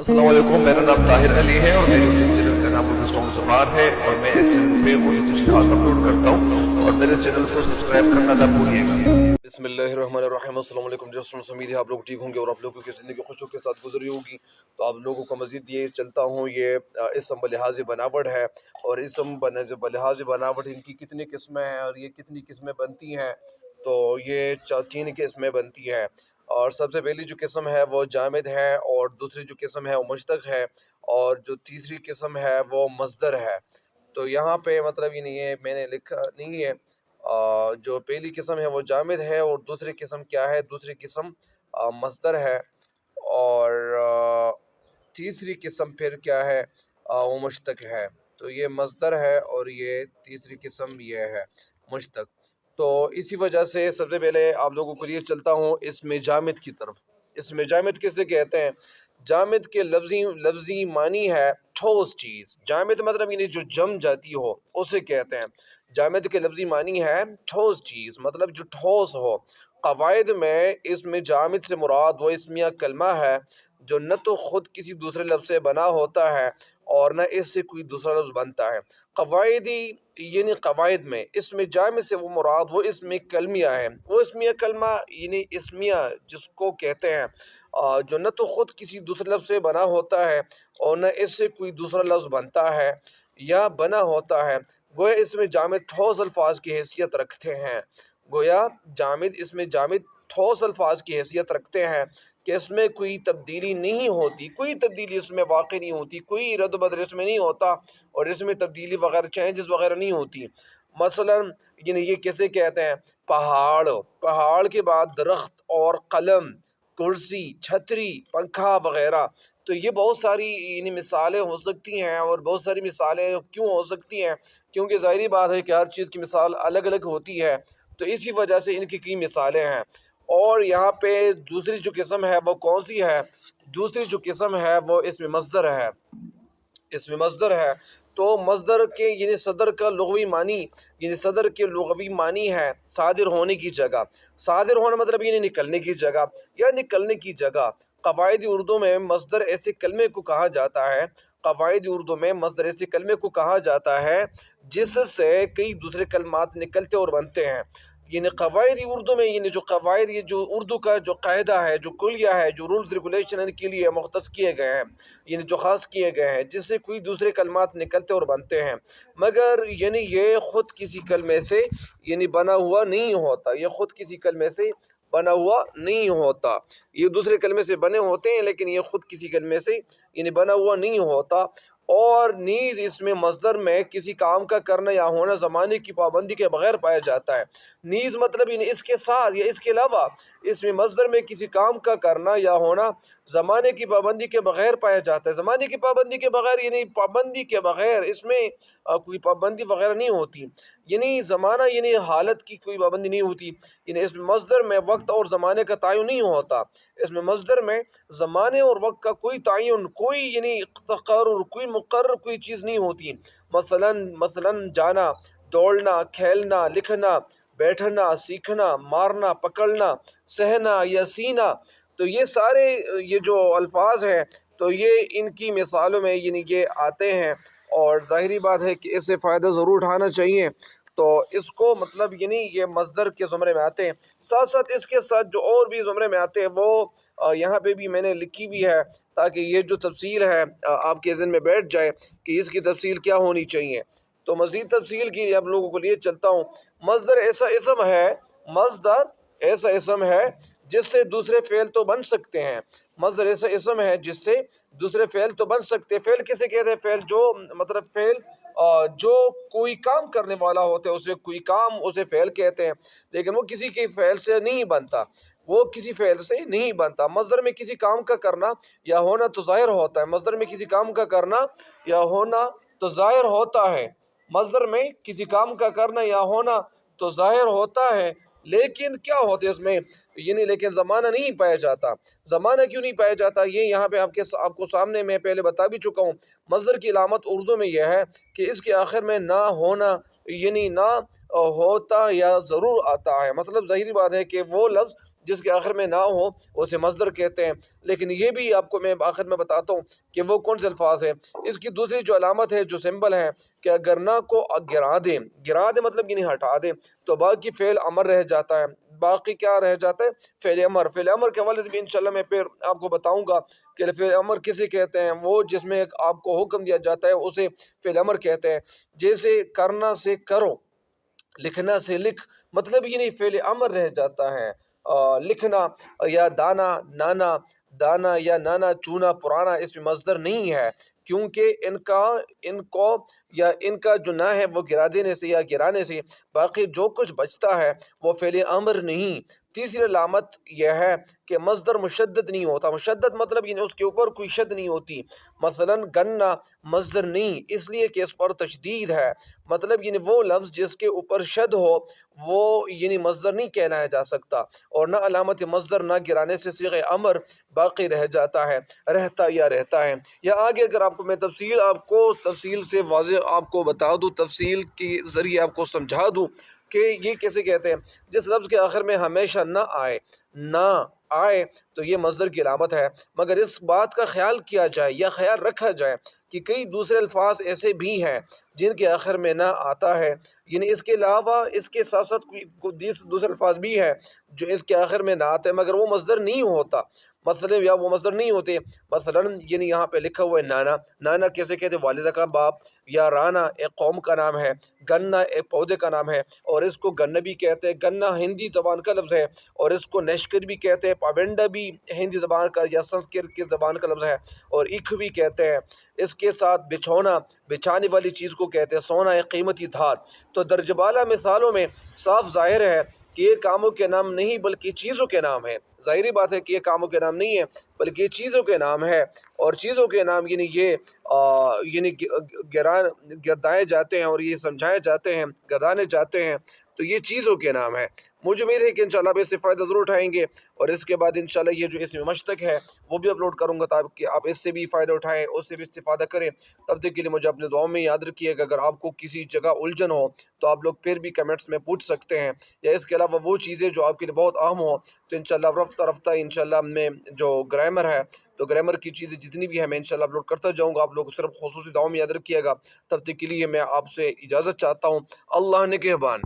अस्सलाम वालेकुम, मेरा नाम ताहिर अली है और मेरे यूट्यूब चैनल का नाम ज़ुबार है और मैं इस चैनल पे उर्दू शिखात अपलोड करता हूँ और मेरे चैनल को सब्सक्राइब करना ना भूलिएगा। बिस्मिल्लाहिर्रहमानिर्रहीम। अस्सलाम वालेकुम दोस्तों, उम्मीद है आप लोग ठीक होंगे और आप लोगों की ज़िंदगी खुशियों के साथ गुजरी होगी। तो आप लोगों को मज़ीद ये चलता हूँ, ये इसम बलिहाज बनावट है और इसम बलिहाज बनावट इनकी कितनी किस्में हैं और ये कितनी किस्में बनती हैं। तो ये 3 किस्में बनती है और सबसे पहली जो किस्म है वो जामिद है और दूसरी जो किस्म है वो मुश्तक है और जो तीसरी किस्म है वो मज़दर है। तो यहाँ पे मतलब ये नहीं है, मैंने लिखा नहीं है। जो पहली किस्म है वो जामिद है और दूसरी किस्म क्या है, दूसरी किस्म मज़दर है और तीसरी किस्म फिर क्या है, वो मुश्तक है। तो ये मज़दर है और ये तीसरी किस्म ये है मुश्तक। तो इसी वजह से सबसे पहले आप लोगों को लिए चलता हूँ इसमें जामिद की तरफ। इसमें जामिद किसे कहते हैं? जामिद के लफ्ज़ी मानी है ठोस चीज़। जामिद मतलब यानी जो जम जाती हो उसे कहते हैं। जामिद के लफ्ज़ी मानी है ठोस चीज़, मतलब जो ठोस हो। क़वाइद में इसमें जामिद से मुराद वो इस्मिया कलमा है जो न तो ख़ुद किसी दूसरे लफ्ज़ से बना होता है और न इससे कोई दूसरा लफ्ज़ बनता है। क़वाइदी यानी क़वाइद में इसमें जामिद से वो मुराद वो इसमें कलमिया है। वो इसमिया कलमा यानी इसमिया जिसको कहते हैं जो न तो ख़ुद किसी दूसरे लफ्ज़ से बना होता है और न इससे कोई दूसरा लफ्ज़ बनता है या बना होता है। गोया इसमें जामिद ठोस अल्फाज की हैसियत रखते हैं। गोया जामिद इसमें जामिद ठोस अल्फाज की हैसियत रखते हैं कि इसमें कोई तब्दीली नहीं होती, कोई तब्दीली इसमें वाक़ई नहीं होती, कोई रद्द बदल इसमें नहीं होता और इसमें तब्दीली वगैरह चेंजेस वगैरह नहीं होती। मसलन ये किसे कहते हैं? पहाड़। पहाड़ के बाद दरख्त और कलम, कुर्सी, छतरी, पंखा वगैरह। तो ये बहुत सारी मिसालें हो सकती हैं और बहुत सारी मिसालें क्यों हो सकती हैं? क्योंकि ज़ाहिरी बात है कि हर चीज़ की मिसाल अलग अलग होती है, तो इसी वजह से इनकी कई मिसालें हैं। और यहाँ पे दूसरी जो किस्म है वो कौन सी है? दूसरी जो किस्म है वो इसमें मज़दर है। इसमें मज़दर है तो मज़दर के सदर का लुग़वी मानी सदर के लुग़वी मानी है सादिर होने की जगह। सादिर होना मतलब निकलने की जगह या निकलने की जगह। क़वाइदी उर्दू में मज़दर ऐसे कलमे को कहा जाता है। क़वाइदी उर्दू में मज़दर ऐसे कलमे को कहा जाता है जिससे कई दूसरे कलमात निकलते और बनते हैं। क़वाइदी उर्दू में जो क़वाइद, ये जो उर्दू का जो कायदा है, जो कुलिया है, जो रूल्स रेगुलेशन इनके लिए मुख्तस किए गए हैं, जो ख़ास किए गए हैं, जिससे कोई दूसरे कलमात निकलते और बनते हैं। मगर ये ख़ुद किसी कलमे से बना हुआ नहीं होता। ये ख़ुद किसी कलमे से बना हुआ नहीं होता। ये दूसरे कलमे से बने होते हैं लेकिन ये ख़ुद किसी कलमे से बना हुआ नहीं होता। और नीज़ इसमें मज़दर में किसी काम का करना या होना ज़माने की पाबंदी के बग़ैर पाया जाता है। नीज़ मतलब इसके साथ या इसके अलावा इसमें मज़दर में किसी काम का करना या होना ज़माने की पाबंदी के बग़ैर पाया जाता है। ज़माने की पाबंदी के बग़ैर पाबंदी के बग़ैर इसमें कोई पाबंदी वग़ैरह नहीं होती। ज़माना हालत की कोई पाबंदी नहीं होती। इसमें मज़दर में वक्त और ज़माने का तयन नहीं होता। इसमें मज़दर में ज़माने और वक्त का कोई तयन, कोई तक़र्रुर, कोई मुक़र्रर कोई चीज़ नहीं होती। मसलन जाना, दौड़ना, खेलना, लिखना, बैठना, सीखना, मारना, पकड़ना, सहना या सीना। तो ये सारे ये जो अल्फाज हैं तो ये इनकी मिसालों में ये आते हैं और ज़ाहिरी बात है कि इससे फ़ायदा ज़रूर उठाना चाहिए। तो इसको मतलब ये मज़दर के ज़ुमरे में आते हैं। साथ साथ इसके साथ जो और भी ज़ुमरे में आते हैं वो यहाँ पे भी मैंने लिखी हुई है ताकि ये जो तफसील है आपके ज़हन में बैठ जाए कि इसकी तफसील क्या होनी चाहिए। तो मज़ीद तफसील के लिए आप लोगों को लिए चलता हूँ। मज़दर ऐसा इसम है, मज़दर ऐसा इसम है जिससे दूसरे फ़ेल तो बन सकते हैं। मज़दर ऐसा इसम है जिससे दूसरे फ़ेल तो बन सकते हैं। फ़ेल किसे कहते हैं? फ़ेल जो मतलब फ़ेल जो कोई काम करने वाला होता है उसे कोई काम उसे फ़ेल कहते हैं, लेकिन वो किसी के फ़ेल से नहीं बनता। वो किसी फ़ेल से नहीं बनता। मज़दर में किसी काम का करना या होना तो ज़ाहिर होता है। मज़दर में किसी काम का करना या होना तो ज़ाहिर होता है। मज़दर में किसी काम का करना या होना तो ज़ाहिर होता है, लेकिन क्या होता है इसमें लेकिन ज़माना नहीं पाया जाता। ज़माना क्यों नहीं पाया जाता? ये यहाँ पे आपको सामने मैं पहले बता भी चुका हूँ। मज़दर की अलामत उर्दू में यह है कि इसके आखिर में ना होना یعنی نہ ہوتا یا ضرور آتا ہے، مطلب ظاہری بات ہے کہ وہ لفظ جس کے آخر میں نہ ہو اسے مصدر کہتے ہیں۔ لیکن یہ بھی آپ کو میں آخر میں بتاتا ہوں کہ وہ کون سے الفاظ ہیں۔ اس کی دوسری جو علامت ہے، جو سمبل ہے، کہ اگر نہ کو گرا دیں مطلب یعنی ہٹا دیں، تو باقی فعل امر رہ جاتا ہے۔ باقی کیا رہ جاتا ہے؟ فعل امر۔ فعل امر کے حوالے سے بھی انشاءاللہ میں پھر آپ کو بتاؤں گا کہ فعل امر کسے کہتے ہیں۔ وہ جس میں آپ کو حکم دیا جاتا ہے اسے فعل امر کہتے ہیں، جیسے کرنا سے کرو، لکھنا سے لکھ، مطلب یہ نہیں فعل امر رہ جاتا ہے۔ لکھنا یا دانا نانا، دانا یا نانا، چونا پرانا، اس میں مصدر نہیں ہے، کیونکہ ان کو یا ان کا جو نہ ہے وہ گرا دینے سے یا گرانے سے، باقی جو کچھ بچتا ہے وہ فعل امر نہیں۔ تیسری علامت یہ ہے کہ مصدر مشدد نہیں ہوتا۔ مشدد مطلب یعنی اس کے اوپر کوئی شد نہیں ہوتی۔ مثلا گنا مصدر نہیں، اس لیے کہ اس پر تشدید ہے، مطلب یعنی وہ لفظ جس کے اوپر شد ہو وہ یعنی مصدر نہیں کہلایا جا سکتا۔ اور نہ علامت مصدر نہ گرانے سے صیغہ امر باقی رہ جاتا ہے، رہتا ہے۔ یا آگے اگر آپ کو میں تفصیل سے واضح آپ کو بتا دوں، تفصیل کے ذریعے آپ کو سمجھا دوں کہ یہ کیسے کہتے ہیں۔ جس لفظ کے آخر میں ہمیشہ نہ آئے تو یہ مصدر کی علامت ہے، مگر اس بات کا خیال کیا جائے یا خیال رکھا جائے کہ کئی دوسرے الفاظ ایسے بھی ہیں جن کے آخر میں نہ آتا ہے، یعنی اس کے علاوہ اس کے ساتھ ساتھ دوسرے الفاظ بھی ہیں جو اس کے آخر میں نہ آتے ہیں مگر وہ مصدر نہیں ہوتا، مثلا یا وہ مصدر نہیں ہوتے۔ مثلا یعنی یہاں پہ لکھا ہوا ہے نانا، نانا کیسے کہتے ہیں؟ والدہ کا باپ۔ یا رانا ایک قوم کا نام ہے، گنا ایک پودے کا نام ہے، اور اس کو گنا بھی کہتے ہیں۔ گنا ہندی زبان کا لفظ ہے، اور اس کو نشکر بھی کہتے ہیں۔ پابنڈا بھی ہندی زبان کا یا سنسکرت کی زبان کا لفظ ہے، اور اکھ بھی کہتے ہیں۔ اس کے ساتھ بچھونا، بچھانے والی چیز کو کہتے ہیں۔ سونا ایک قیمتی دھات۔ تو درج بالا مثالوں میں صاف ظاہر ہے کہ یہ کاموں کے نام نہیں بلکہ چیزوں کے نام ہے۔ ظاہری بات ہے کہ یہ کاموں کے نام نہیں ہے بلکہ یہ چیزوں کے نام ہے، اور چیزوں کے نام یعنی یہ یعنی گردائے جاتے ہیں اور یہ سمجھائے جاتے ہیں، گردانے جاتے ہیں، تو یہ چیزوں کے نام ہے۔ مجھے امید ہے کہ انشاءاللہ آپ اس سے فائدہ ضرور اٹھائیں گے، اور اس کے بعد انشاءاللہ یہ جو اس میں مشتق ہے وہ بھی اپلوڈ کروں گا تاکہ آپ اس سے بھی فائدہ اٹھائیں، اس سے بھی استفادہ کریں۔ تب تک کے لیے مجھے اپنے دعاؤں میں یاد رکھیے گا۔ اگر آپ کو کسی جگہ الجھن ہو تو آپ لوگ پھر بھی کمنٹس میں پوچھ سکتے ہیں، یا اس کے علاوہ وہ چیزیں جو آپ کے لیے بہت اہم ہوں تو انشاءاللہ رفتہ رفتہ انشاءاللہ میں جو گرامر ہے تو گرامر کی چیزیں جتنی بھی ہیں میں انشاءاللہ اپلوڈ کرتا جاؤں گا۔ آپ لوگ صرف خصوصی دعاؤں میں یاد رکھیے گا۔ تب تک کے لیے میں آپ سے اجازت چاہتا ہوں۔ اللہ نگہبان۔